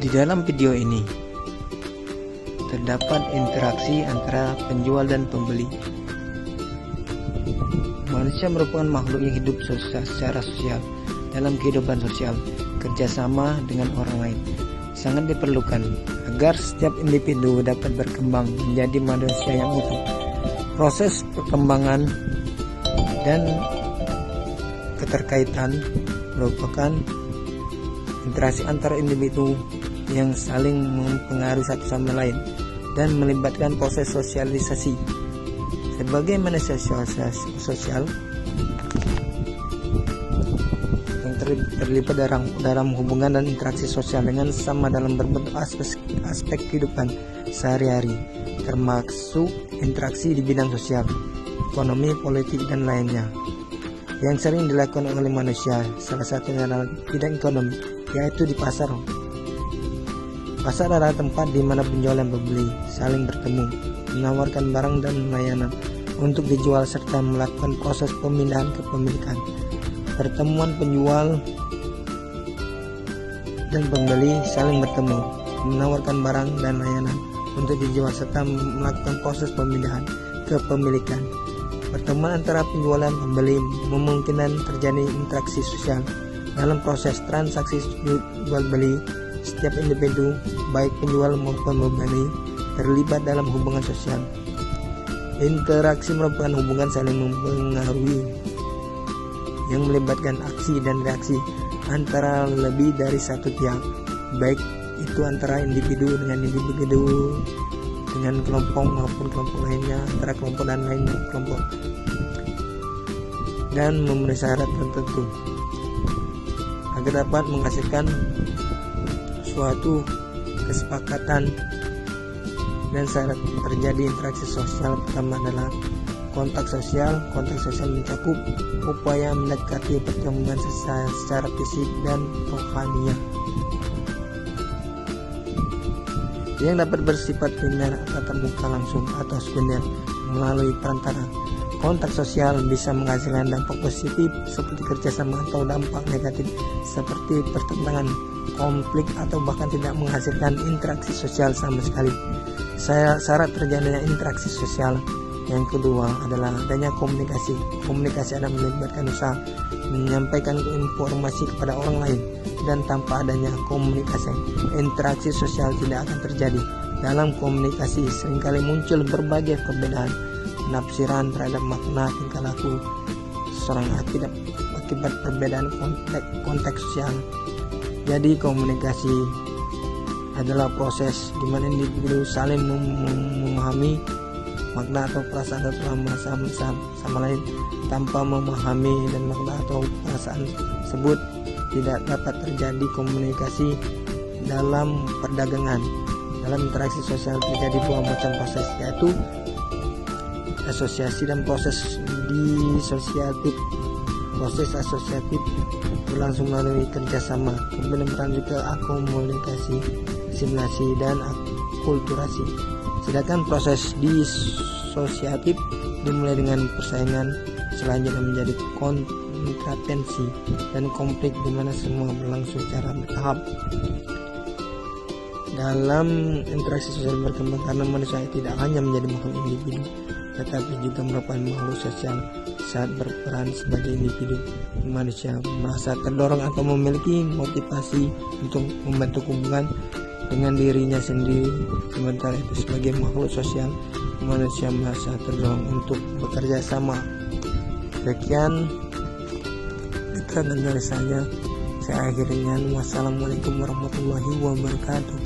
Di dalam video ini terdapat interaksi antara penjual dan pembeli. Manusia merupakan makhluk yang hidup secara sosial. Dalam kehidupan sosial, kerjasama dengan orang lain sangat diperlukan agar setiap individu dapat berkembang menjadi manusia yang utuh. Proses perkembangan dan keterkaitan merupakan interaksi antar individu yang saling mempengaruhi satu sama lain dan melibatkan proses sosialisasi. Sebagai manusia sosial yang terlibat dalam hubungan dan interaksi sosial dengan sesama dalam berbagai aspek kehidupan sehari-hari, termasuk interaksi di bidang sosial, ekonomi, politik, dan lainnya yang sering dilakukan oleh manusia. Salah satunya adalah bidang ekonomi, yaitu di pasar. Pasar adalah tempat di mana penjual dan pembeli saling bertemu, menawarkan barang dan layanan untuk dijual serta melakukan proses pemindahan kepemilikan. Pertemuan penjual dan pembeli saling bertemu, menawarkan barang dan layanan untuk dijual serta melakukan proses pemindahan kepemilikan. Pertemuan antara penjual dan pembeli memungkinkan terjadi interaksi sosial. Dalam proses transaksi jual beli, setiap individu, baik penjual maupun pembeli, terlibat dalam hubungan sosial. Interaksi merupakan hubungan saling mempengaruhi yang melibatkan aksi dan reaksi antara lebih dari satu pihak, baik itu antara individu dengan individu, dengan kelompok maupun kelompok lainnya, antara kelompok dan lain kelompok, dan memenuhi syarat tertentu agar dapat menghasilkan suatu kesepakatan dan syarat terjadi interaksi sosial. Pertama adalah kontak sosial. Kontak sosial mencakup upaya mendekati pertemuan secara fisik dan rohania yang dapat bersifat primer, tatap muka langsung, atau sekunder melalui perantara. Kontak sosial bisa menghasilkan dampak positif seperti kerjasama atau dampak negatif seperti pertentangan, konflik, atau bahkan tidak menghasilkan interaksi sosial sama sekali. Syarat terjadinya interaksi sosial yang kedua adalah adanya komunikasi. Komunikasi adalah melibatkan usaha menyampaikan informasi kepada orang lain, dan tanpa adanya komunikasi, interaksi sosial tidak akan terjadi. Dalam komunikasi seringkali muncul berbagai perbedaan penafsiran terhadap makna tingkah laku seseorang akibat perbedaan konteks sosial. Jadi komunikasi adalah proses di mana individu saling memahami makna atau perasaan satu sama lain. Tanpa memahami dan makna atau perasaan tersebut, tidak dapat terjadi komunikasi. Dalam perdagangan, dalam interaksi sosial terjadi dua macam proses, yaitu asosiasi dan proses disosiatif. Proses asosiatif berlangsung melalui kerjasama, kemudian berlanjut ke akomodasi, asimilasi, dan akulturasi. Sedangkan proses disosiatif dimulai dengan persaingan, selanjutnya menjadi kontratensi dan konflik, di mana semua berlangsung secara bertahap. Dalam interaksi sosial berkembang karena manusia tidak hanya menjadi makhluk individu, tetapi juga merupakan makhluk sosial. Saat berperan sebagai individu, manusia merasa terdorong atau memiliki motivasi untuk membentuk hubungan dengan dirinya sendiri. Sementara itu sebagai makhluk sosial, manusia merasa terdorong untuk bekerja sama. Sekian keterangan dari saya akhirnya. Wassalamualaikum warahmatullahi wabarakatuh.